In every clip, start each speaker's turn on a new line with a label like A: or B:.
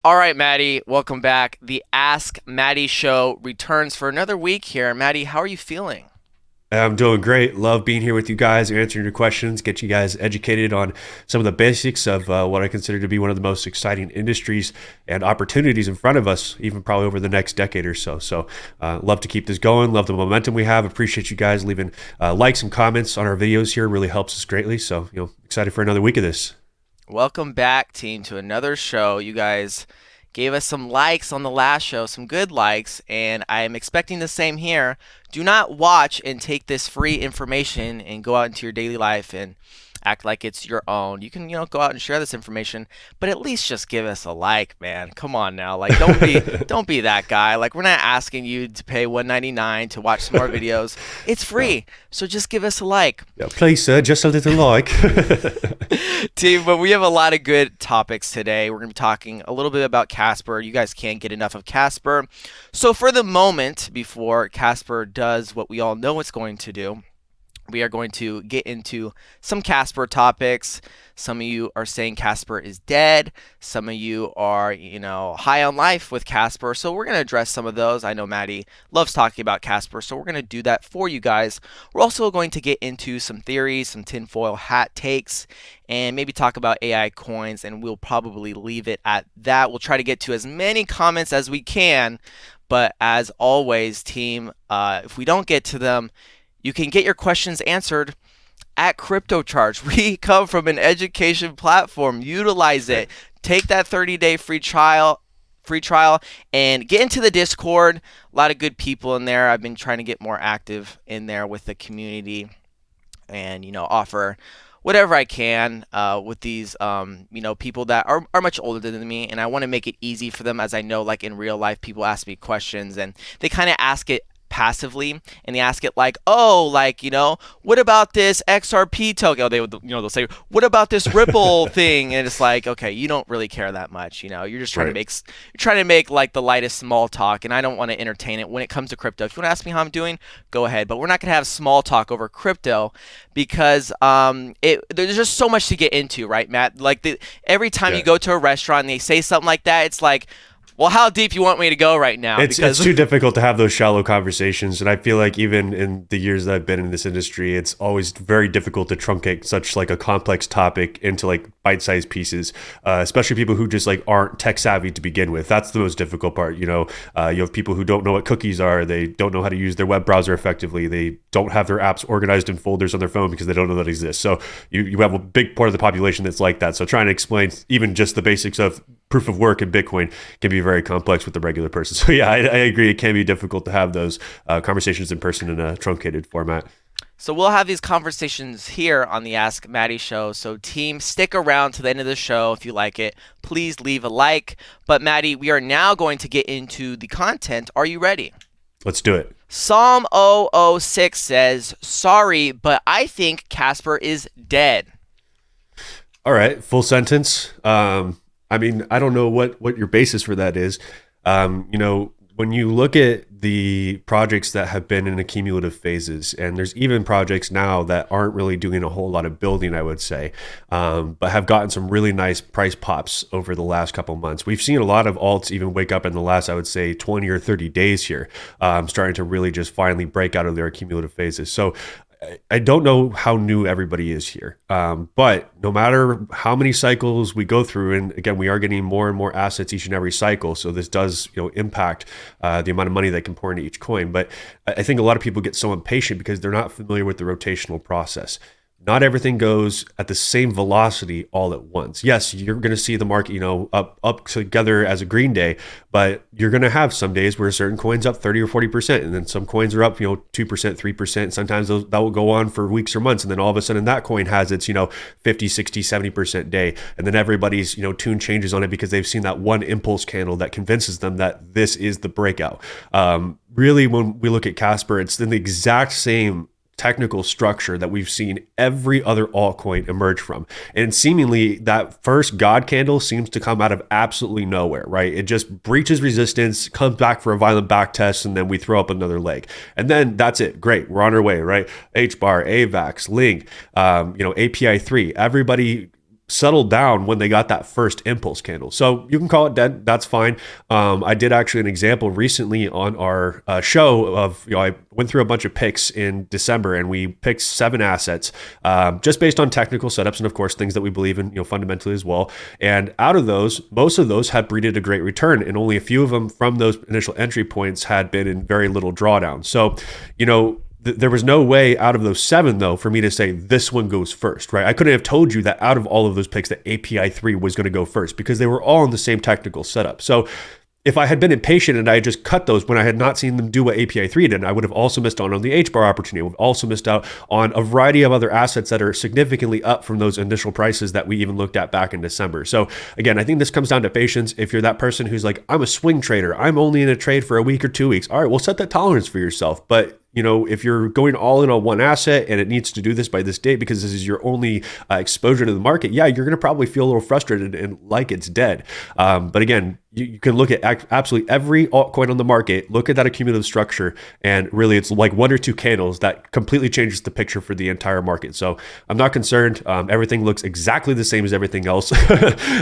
A: All right, Matty, welcome back. The Ask Matty show returns for another week here. Matty, how are you feeling?
B: I'm doing great. Love being here with you guys, answering your questions, get you guys educated on some of the basics of what I consider to be one of the most exciting industries and opportunities in front of us, even probably over the next decade or so. Love to keep this going. Love the momentum we have. Appreciate you guys leaving likes and comments on our videos here. Really helps us greatly. Excited for another week of this.
A: Welcome back, team, to another show. You guys gave us some likes on the last show, some good likes, and I am expecting the same here. Do not watch and take this free information and go out into your daily life and act like it's your own. You can, go out and share this information, but at least just give us a like, man. Come on now. Like don't be that guy. Like we're not asking you to pay $1.99 to watch some more videos. It's
B: No.
A: free. So just give us a like.
B: Yeah, please, sir, just a little like.
A: Team, but we have a lot of good topics today. We're going to be talking a little bit about Casper. You guys can't get enough of Casper. So, for the moment, before Casper does what we all know it's going to do, we are going to get into some Casper topics. Some of you are saying Casper is dead. Some of you are, high on life with Casper. So we're going to address some of those. I know Matty loves talking about Casper, so we're going to do that for you guys. We're also going to get into some theories, some tinfoil hat takes, and maybe talk about AI coins, and we'll probably leave it at that. We'll try to get to as many comments as we can, but as always, team, if we don't get to them, you can get your questions answered at CryptoCharge. We come from an education platform. Utilize it. Take that 30-day free trial and get into the Discord. A lot of good people in there. I've been trying to get more active in there with the community and offer whatever I can with these people that are much older than me, and I want to make it easy for them, as I know, like in real life, people ask me questions and they kind of ask it passively, and they ask it like, oh, like, what about this XRP token? Oh, they would, they'll say, what about this Ripple thing? And it's like, okay, you don't really care that much, you're just trying to
B: Right.
A: make like the lightest small talk, and I don't want to entertain it when it comes to crypto. If you want to ask me how I'm doing, go ahead, but we're not going to have small talk over crypto because there's just so much to get into, right, Matt? Like every time you
B: Yeah.
A: go to a restaurant and they say something like that, it's like, well, how deep you want me to go right now?
B: It's
A: Because
B: too difficult to have those shallow conversations, and I feel like even in the years that I've been in this industry, it's always very difficult to truncate such like a complex topic into like bite-sized pieces, especially people who just like aren't tech savvy to begin with. That's the most difficult part. You have people who don't know what cookies are, they don't know how to use their web browser effectively, they don't have their apps organized in folders on their phone because they don't know that exists. So you have a big part of the population that's like that. So trying to explain even just the basics of proof of work in Bitcoin can be very complex with the regular person. So yeah, I agree. It can be difficult to have those conversations in person in a truncated format.
A: So we'll have these conversations here on the Ask Matty show. So team, stick around to the end of the show if you like it. Please leave a like. But Matty, we are now going to get into the content. Are you ready?
B: Let's do it.
A: Psalm 006 says, sorry, but I think Casper is dead.
B: All right, full sentence. I mean, I don't know what your basis for that is. When you look at the projects that have been in accumulative phases, and there's even projects now that aren't really doing a whole lot of building, I would say, but have gotten some really nice price pops over the last couple months. We've seen a lot of alts even wake up in the last, I would say, 20 or 30 days here, starting to really just finally break out of their accumulative phases. So I don't know how new everybody is here, but no matter how many cycles we go through, and again, we are getting more and more assets each and every cycle. So this does, impact the amount of money that can pour into each coin. But I think a lot of people get so impatient because they're not familiar with the rotational process. Not everything goes at the same velocity all at once. Yes, you're going to see the market, up together as a green day, but you're going to have some days where certain coins up 30 or 40%, and then some coins are up, 2%, 3%. Sometimes that will go on for weeks or months, and then all of a sudden that coin has its, 50, 60, 70% day, and then everybody's, tune changes on it because they've seen that one impulse candle that convinces them that this is the breakout. Really, when we look at Casper, it's in the exact same technical structure that we've seen every other altcoin emerge from. And seemingly that first God candle seems to come out of absolutely nowhere, right? It just breaches resistance, comes back for a violent back test, and then we throw up another leg. And then that's it. Great. We're on our way, right? HBAR, AVAX, Link, API 3, everybody settled down when they got that first impulse candle. So you can call it dead. That's fine. I did actually an example recently on our show of, I went through a bunch of picks in December and we picked 7 assets just based on technical setups and of course things that we believe in, fundamentally as well. And out of those, most of those had breeded a great return, and only a few of them from those initial entry points had been in very little drawdown. So, there was no way out of those 7 though for me to say this one goes first, right? I couldn't have told you that out of all of those picks that API 3 was going to go first because they were all in the same technical setup. So if I had been impatient and I had just cut those when I had not seen them do what API 3 did, I would have also missed out on the H-bar opportunity. I would have also missed out on a variety of other assets that are significantly up from those initial prices that we even looked at back in December. So again, I think this comes down to patience. If you're that person who's like, I'm a swing trader, I'm only in a trade for a week or 2 weeks. All right, well, set that tolerance for yourself. But if you're going all in on one asset and it needs to do this by this date because this is your only exposure to the market, yeah, you're going to probably feel a little frustrated and like it's dead. But again, you can look at absolutely every altcoin on the market, look at that accumulative structure, and really it's like 1 or 2 candles that completely changes the picture for the entire market. So I'm not concerned. Everything looks exactly the same as everything else.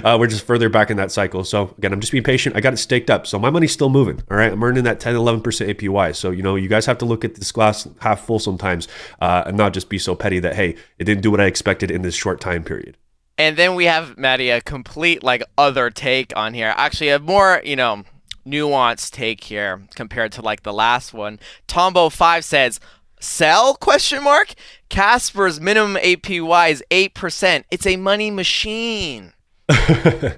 B: We're just further back in that cycle. So again, I'm just being patient. I got it staked up. So my money's still moving. All right. I'm earning that 10, 11% APY. So, you guys have to look at this glass half full sometimes and not just be so petty that, hey, it didn't do what I expected in this short time period.
A: And then we have, Matty, a complete other take on here. Actually, a more, nuanced take here compared to the last one. Tombo5 says, sell, question mark? Casper's minimum APY is 8%. It's a money machine.
B: Yeah,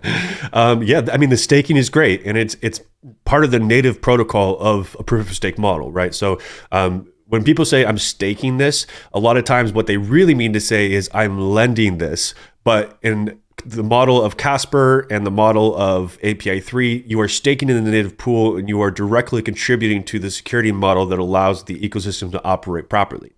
B: I mean, the staking is great, and it's part of the native protocol of a proof of stake model, right? So when people say I'm staking this, a lot of times what they really mean to say is I'm lending this. But in the model of Casper and the model of API 3, you are staking in the native pool and you are directly contributing to the security model that allows the ecosystem to operate properly.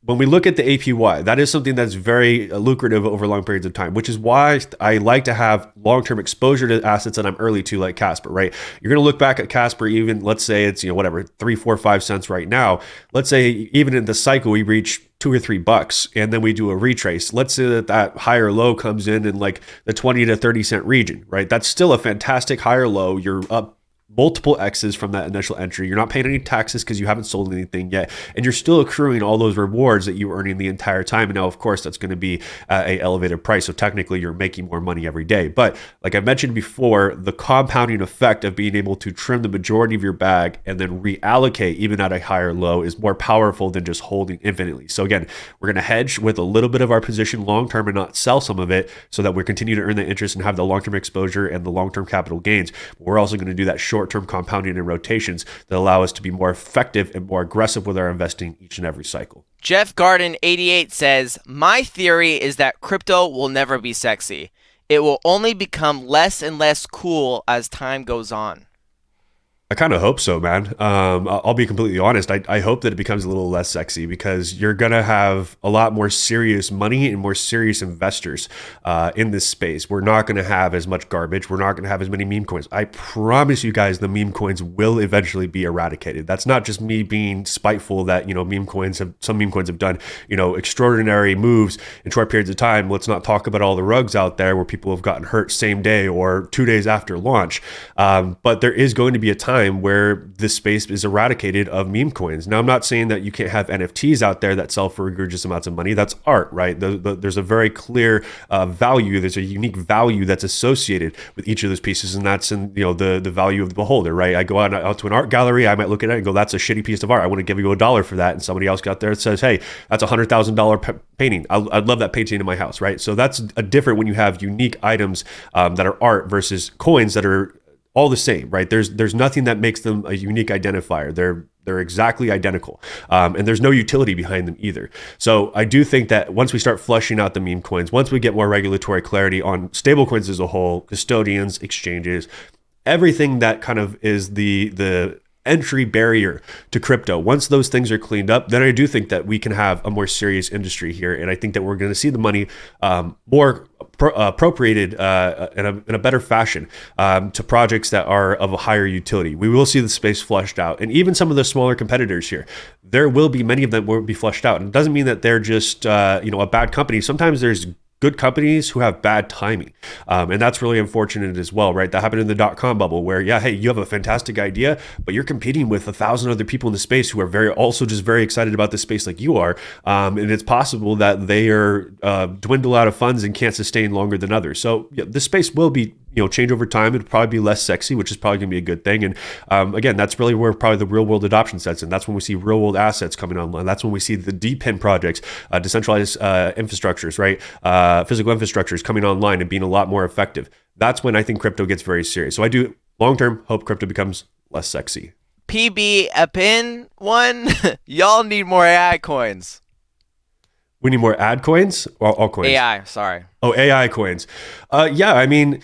B: When we look at the APY, that is something that's very lucrative over long periods of time, which is why I like to have long-term exposure to assets that I'm early to, like Casper, right? You're going to look back at Casper, even let's say it's, whatever, 3, 4, 5 cents right now. Let's say even in the cycle, we reach $2 or $3 and then we do a retrace. Let's say that higher low comes in the 20 to 30 cent region, right? That's still a fantastic higher low. You're up multiple X's from that initial entry. You're not paying any taxes because you haven't sold anything yet. And you're still accruing all those rewards that you were earning the entire time. And now, of course, that's going to be at an elevated price. So technically, you're making more money every day. But like I mentioned before, the compounding effect of being able to trim the majority of your bag and then reallocate even at a higher low is more powerful than just holding infinitely. So again, we're going to hedge with a little bit of our position long-term and not sell some of it so that we continue to earn the interest and have the long-term exposure and the long-term capital gains. But we're also going to do that short-term compounding and rotations that allow us to be more effective and more aggressive with our investing each and every cycle.
A: Jeff Garden 88 says, my theory is that crypto will never be sexy. It will only become less and less cool as time goes on.
B: I kind of hope so, man. I'll be completely honest. I hope that it becomes a little less sexy because you're going to have a lot more serious money and more serious investors in this space. We're not going to have as much garbage. We're not going to have as many meme coins. I promise you guys the meme coins will eventually be eradicated. That's not just me being spiteful that, some meme coins have done, extraordinary moves in short periods of time. Let's not talk about all the rugs out there where people have gotten hurt same day or 2 days after launch. But there is going to be a time where this space is eradicated of meme coins. Now, I'm not saying that you can't have NFTs out there that sell for egregious amounts of money. That's art, right? There's a very clear value. There's a unique value that's associated with each of those pieces, and that's in the value of the beholder, right? I go out to an art gallery, I might look at it and go, that's a shitty piece of art. I want to give you $1 for that, and somebody else got there that says, hey, that's a $100,000 painting. I'd love that painting in my house, right? So that's a different when you have unique items that are art versus coins that are all the same, right? There's nothing that makes them a unique identifier. They're exactly identical. And there's no utility behind them either. So I do think that once we start flushing out the meme coins, once we get more regulatory clarity on stable coins as a whole, custodians, exchanges, everything that kind of is the entry barrier to crypto. Once those things are cleaned up, then I do think that we can have a more serious industry here. And I think that we're going to see the money more appropriated in a better fashion to projects that are of a higher utility. We will see the space flushed out. And even some of the smaller competitors here, there will be many of them will be flushed out. And it doesn't mean that they're just a bad company. Sometimes there's good companies who have bad timing. And that's really unfortunate as well, right? That happened in the dot-com bubble where, yeah, hey, you have a fantastic idea, but you're competing with 1,000 other people in the space who are also just very excited about this space like you are. And it's possible that they are dwindle out of funds and can't sustain longer than others. So yeah, this space will be change over time. It'll probably be less sexy, which is probably going to be a good thing. And again, that's really where probably the real world adoption sets in. That's when we see real world assets coming online. That's when we see the DePIN projects, decentralized infrastructures, right? Physical infrastructures coming online and being a lot more effective. That's when I think crypto gets very serious. So I do long term hope crypto becomes less sexy.
A: PB a pin one. Y'all need more AI coins.
B: We need more ad coins or all coins?
A: AI, sorry.
B: Oh, AI coins. Yeah, I mean,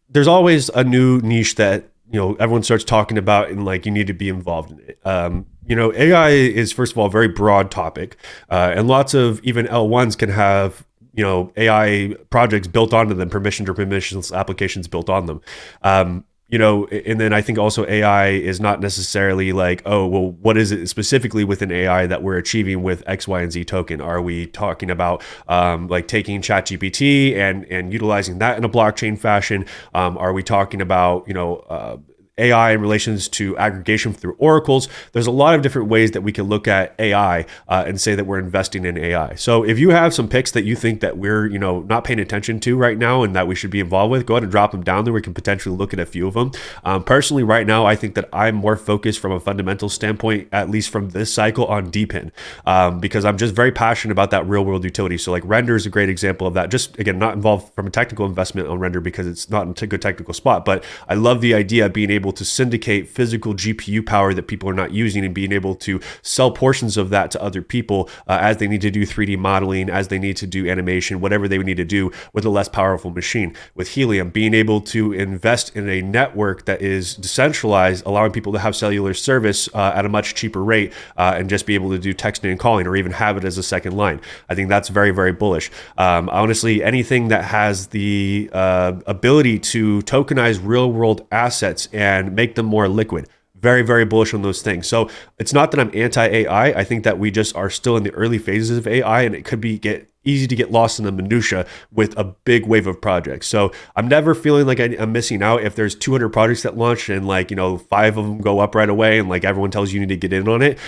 B: there's always a new niche that, everyone starts talking about and like you need to be involved in it. AI is, first of all, a very broad topic. And lots of even L1s can have, AI projects built onto them, permissioned or permissionless applications built on them. And then I think also AI is not necessarily like, oh, well, what is it specifically within AI that we're achieving with X, Y, and Z token? Are we talking about like taking ChatGPT and utilizing that in a blockchain fashion? Are we talking about, AI in relations to aggregation through oracles? There's a lot of different ways that we can look at AI and say that we're investing in AI. So if you have some picks that you think that we're, not paying attention to right now and that we should be involved with, go ahead and drop them down there. We can potentially look at a few of them. Personally, right now, I think that I'm more focused from a fundamental standpoint, at least from this cycle, on DePIN because I'm just very passionate about that real world utility. So like Render is a great example of that. Just again, not involved from a technical investment on Render because it's not in a good technical spot, but I love the idea of being able to syndicate physical GPU power that people are not using and being able to sell portions of that to other people as they need to do 3D modeling, as they need to do animation, whatever they would need to do with a less powerful machine. With Helium, being able to invest in a network that is decentralized, allowing people to have cellular service at a much cheaper rate and just be able to do texting and calling or even have it as a second line. I think that's very, very bullish. Honestly, anything that has the ability to tokenize real world assets and make them more liquid. Very, very bullish on those things. So it's not that I'm anti-AI. I think that we just are still in the early phases of AI and it could get easy to get lost in the minutia with a big wave of projects. So I'm never feeling like I'm missing out if there's 200 projects that launch and 5 of them go up right away and everyone tells you need to get in on it.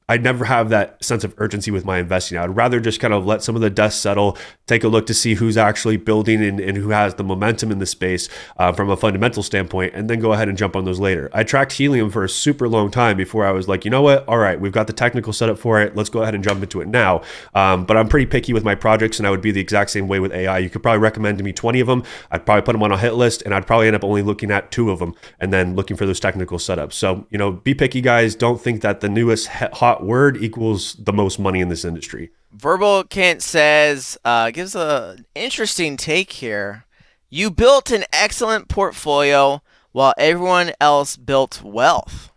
B: I never have that sense of urgency with my investing. I'd rather just kind of let some of the dust settle, take a look to see who's actually building and who has the momentum in the space from a fundamental standpoint, and then go ahead and jump on those later. I tracked Helium for a super long time before I was like, you know what? All right, we've got the technical setup for it. Let's go ahead and jump into it now. But I'm pretty picky with my projects, and I would be the exact same way with AI. You could probably recommend to me 20 of them. I'd probably put them on a hit list, and I'd probably end up only looking at 2 of them and then looking for those technical setups. So, be picky, guys. Don't think that the newest hot word equals the most money in this industry.
A: Verbal Kent says, gives an interesting take here. You built an excellent portfolio while everyone else built wealth.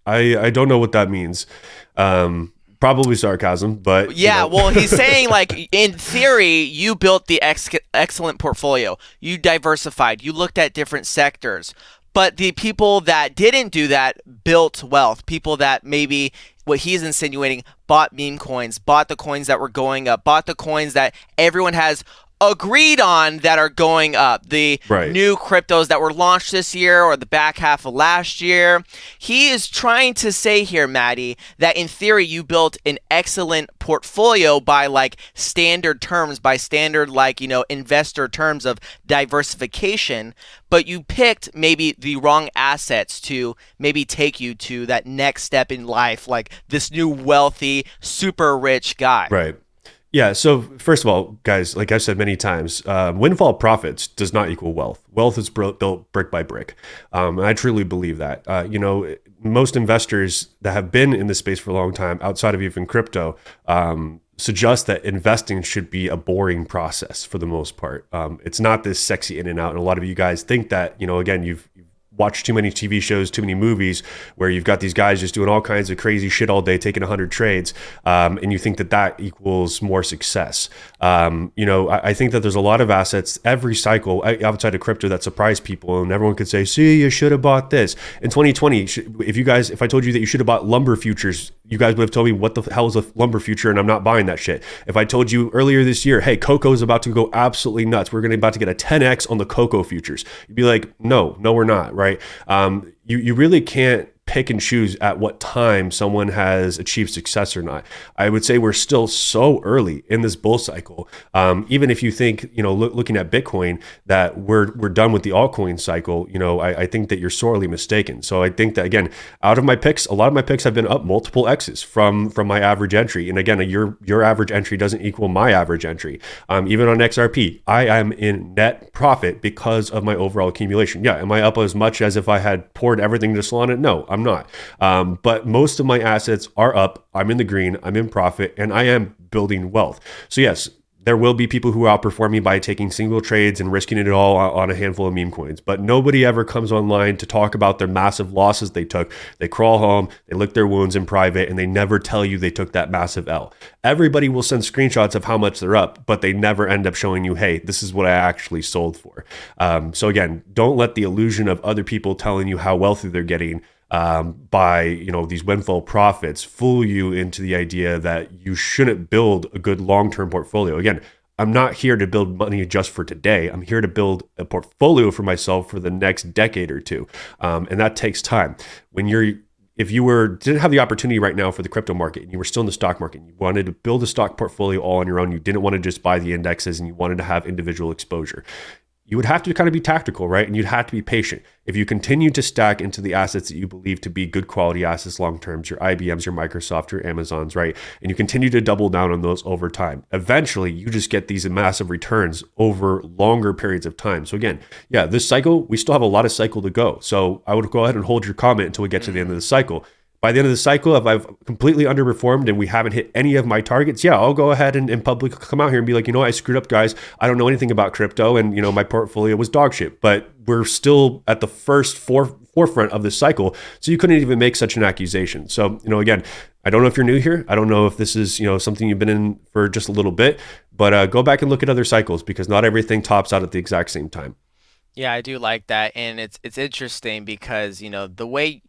B: I don't know what that means. Probably sarcasm, but
A: yeah, well, he's saying in theory, you built the excellent portfolio. You diversified. You looked at different sectors. But the people that didn't do that built wealth. People that maybe, what he's insinuating, bought meme coins, bought the coins that were going up, bought the coins that everyone has agreed on that are going up. The new cryptos that were launched this year or the back half of last year. He is trying to say here, Matty, that in theory you built an excellent portfolio by standard terms, by standard investor terms of diversification, but you picked maybe the wrong assets to maybe take you to that next step in life, like this new wealthy, super rich guy.
B: Right. Yeah. So first of all, guys, like I've said many times, windfall profits does not equal wealth. Wealth is built brick by brick. And I truly believe that. Most investors that have been in this space for a long time, outside of even crypto, suggest that investing should be a boring process for the most part. It's not this sexy in and out. And a lot of you guys think that, again, you've watch too many TV shows, too many movies where you've got these guys just doing all kinds of crazy shit all day, taking 100 trades, and you think that equals more success. I think that there's a lot of assets every cycle outside of crypto that surprise people, and everyone could say, see, you should have bought this. In 2020, if I told you that you should have bought lumber futures, you guys would have told me what the hell is a lumber future, and I'm not buying that shit. If I told you earlier this year, hey, cocoa is about to go absolutely nuts, we're about to get a 10x on the cocoa futures, you'd be like, no, we're not, right? You really can't pick and choose at what time someone has achieved success or not. I would say we're still so early in this bull cycle. Even if you think, looking at Bitcoin, that we're done with the altcoin cycle, I think that you're sorely mistaken. So I think that, again, out of my picks, a lot of my picks have been up multiple X's from my average entry. And again, your average entry doesn't equal my average entry. Even on XRP, I am in net profit because of my overall accumulation. Yeah, am I up as much as if I had poured everything to Solana? No, I'm not. But most of my assets are up. I'm in the green. I'm in profit, and I am building wealth. So yes, there will be people who outperform me by taking single trades and risking it all on a handful of meme coins. But nobody ever comes online to talk about their massive losses they took. They crawl home, they lick their wounds in private, and they never tell you they took that massive L. Everybody will send screenshots of how much they're up, but they never end up showing you, hey, this is what I actually sold for. So again, don't let the illusion of other people telling you how wealthy they're getting by these windfall profits fool you into the idea that you shouldn't build a good long-term portfolio. Again, I'm not here to build money just for today. I'm here to build a portfolio for myself for the next decade or two, and that takes time. If you didn't have the opportunity right now for the crypto market and you were still in the stock market and you wanted to build a stock portfolio all on your own, you didn't want to just buy the indexes and you wanted to have individual exposure, you would have to kind of be tactical, right? And you'd have to be patient. If you continue to stack into the assets that you believe to be good quality assets long-term, your IBMs, your Microsoft, your Amazons, right? And you continue to double down on those over time, eventually you just get these massive returns over longer periods of time. So again, yeah, this cycle, we still have a lot of cycle to go. So I would go ahead and hold your comment until we get to the end of the cycle. By the end of the cycle, if I've completely underperformed and we haven't hit any of my targets, yeah, I'll go ahead and in public come out here and be like, I screwed up, guys. I don't know anything about crypto, and my portfolio was dog shit. But we're still at the first forefront of this cycle, so you couldn't even make such an accusation. So again, I don't know if you're new here. I don't know if this is something you've been in for just a little bit, but go back and look at other cycles because not everything tops out at the exact same time.
A: Yeah, I do like that, and it's interesting because the way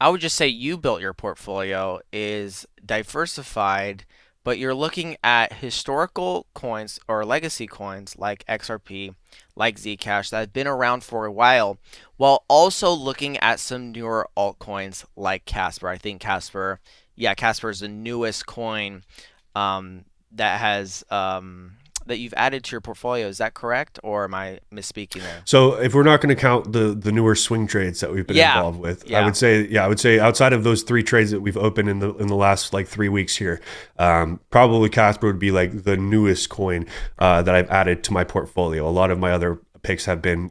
A: I would just say you built your portfolio is diversified, but you're looking at historical coins or legacy coins like XRP, like Zcash that have been around for a while also looking at some newer altcoins like Casper. I think Casper is the newest coin that has that you've added to your portfolio. Is that correct, or am I misspeaking there?
B: So if we're not going to count the newer swing trades that we've been involved with, I would say outside of those 3 trades that we've opened in the last like 3 weeks here, probably Casper would be like the newest coin that I've added to my portfolio. A lot of my other picks have been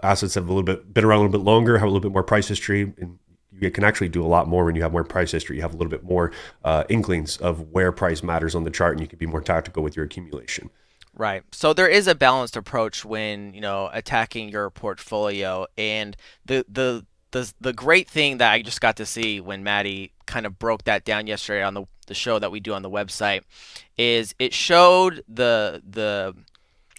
B: assets that have been around a little bit longer, have a little bit more price history, and you can actually do a lot more when you have more price history. You have a little bit more inklings of where price matters on the chart, and you can be more tactical with your accumulation.
A: Right. So there is a balanced approach when, attacking your portfolio. And the great thing that I just got to see when Matty kind of broke that down yesterday on the show that we do on the website is it showed the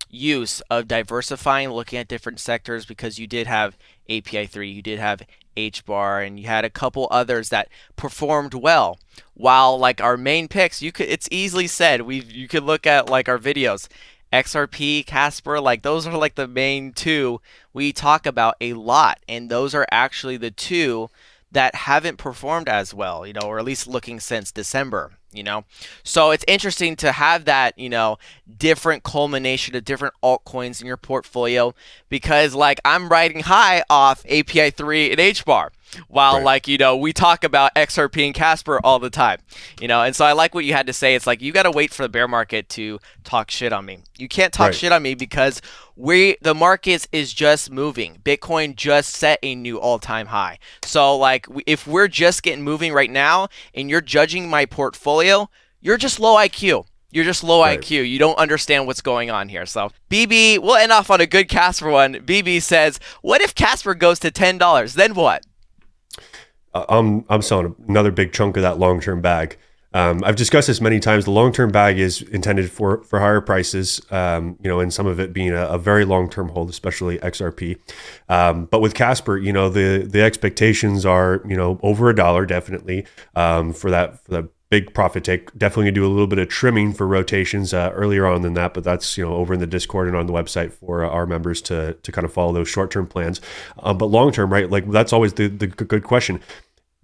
A: use of diversifying, looking at different sectors, because you did have API3, you did have HBAR, and you had a couple others that performed well. While like our main picks, it's easily said you could look at like our videos, XRP, Casper, like those are like the main 2 we talk about a lot, and those are actually the 2 that haven't performed as well, or at least looking since December. So it's interesting to have that, different culmination of different altcoins in your portfolio, because like I'm riding high off API3 and HBAR, while right. We talk about XRP and Casper all the time, and so I like what you had to say. It's like, you got to wait for the bear market to talk shit on me. You can't talk shit on me because the market is just moving. Bitcoin just set a new all-time high. So like if we're just getting moving right now and you're judging my portfolio, you're just low IQ. You're just low IQ. You don't understand what's going on here. So BB, we'll end off on a good Casper one. BB says, what if Casper goes to $10? Then what?
B: I'm selling another big chunk of that long-term bag. I've discussed this many times. The long-term bag is intended for higher prices, and some of it being a very long-term hold, especially XRP. But with Casper, the expectations are, over $1 definitely for the big profit take. Definitely gonna do a little bit of trimming for rotations earlier on than that, but that's over in the Discord and on the website for our members to kind of follow those short-term plans. But long-term, right? Like that's always the good question.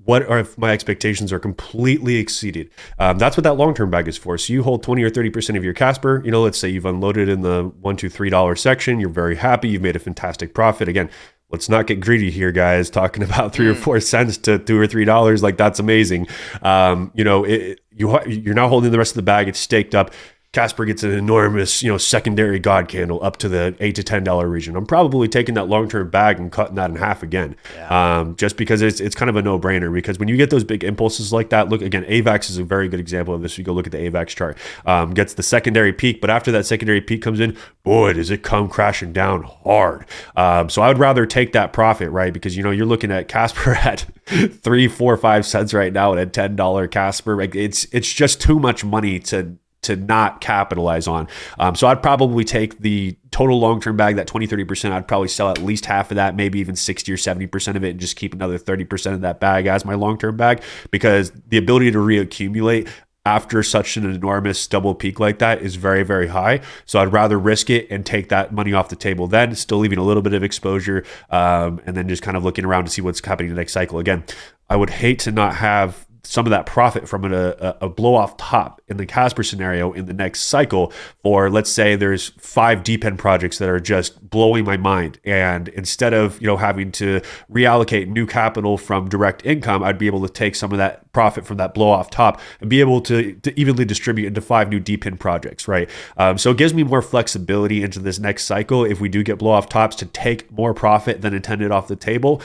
B: What are if my expectations are completely exceeded? That's what that long-term bag is for. So you hold 20 or 30% of your Casper. Let's say you've unloaded in the $1, $2, $3 section. You're very happy. You've made a fantastic profit. Again, let's not get greedy here, guys. Talking about 3 or 4 cents to $2 or $3, like that's amazing. You're now holding the rest of the bag. It's staked up. Casper gets an enormous, secondary God candle up to the $8 to $10 region. I'm probably taking that long-term bag and cutting that in half again, just because it's kind of a no-brainer. Because when you get those big impulses like that, look again, AVAX is a very good example of this. You go look at the AVAX chart, gets the secondary peak, but after that secondary peak comes in, boy, does it come crashing down hard. So I would rather take that profit, right? Because you're looking at Casper at 3, 4, 5 cents right now at a $10 Casper. Like it's just too much money to not capitalize on. So I'd probably take the total long-term bag, that 20, 30%. I'd probably sell at least half of that, maybe even 60 or 70% of it, and just keep another 30% of that bag as my long-term bag, because the ability to reaccumulate after such an enormous double peak like that is very, very high. So I'd rather risk it and take that money off the table then, still leaving a little bit of exposure, and then just kind of looking around to see what's happening the next cycle. Again, I would hate to not have some of that profit from a blow off top in the Casper scenario in the next cycle, or let's say there's 5 deep end projects that are just blowing my mind. And instead of, having to reallocate new capital from direct income, I'd be able to take some of that profit from that blow off top and be able to evenly distribute into 5 new deep end projects, right? So it gives me more flexibility into this next cycle if we do get blow off tops to take more profit than intended off the table.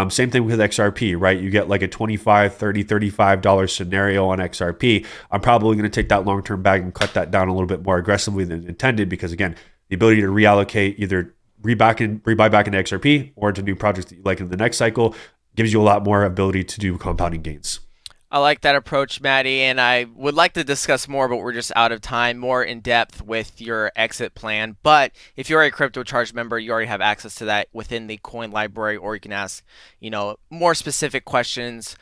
B: Same thing with XRP, right? You get like a 25, 30, $35 scenario on XRP. I'm probably going to take that long-term bag and cut that down a little bit more aggressively than intended, because again, the ability to reallocate, either rebuy back into XRP or into new projects that you like in the next cycle, gives you a lot more ability to do compounding gains.
A: I like that approach, Matty, and I would like to discuss more, but we're just out of time, more in depth with your exit plan. But if you're a Crypto Charge member, you already have access to that within the coin library, or you can ask, more specific questions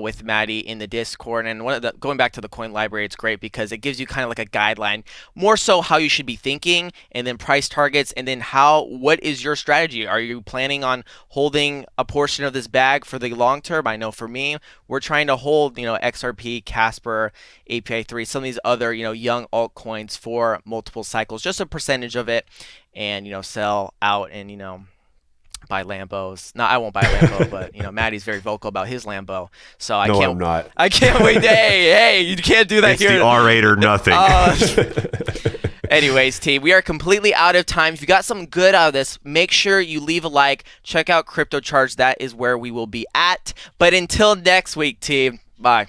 A: with Matty in the Discord. And going back to the coin library, it's great because it gives you kind of like a guideline, more so how you should be thinking, and then price targets, and then what is your strategy? Are you planning on holding a portion of this bag for the long term? I know for me, we're trying to hold, XRP, Casper, API3, some of these other, young altcoins for multiple cycles, just a percentage of it, and, sell out and, buy Lambos. No, I won't buy a Lambo, but Matty's very vocal about his Lambo, so I can't.
B: I'm not.
A: I can't wait. Hey, you can't do that
B: it's
A: here.
B: It's the R8 or nothing.
A: Anyways, team, we are completely out of time. If you got something good out of this, make sure you leave a like. Check out Crypto Charge. That is where we will be at. But until next week, team. Bye.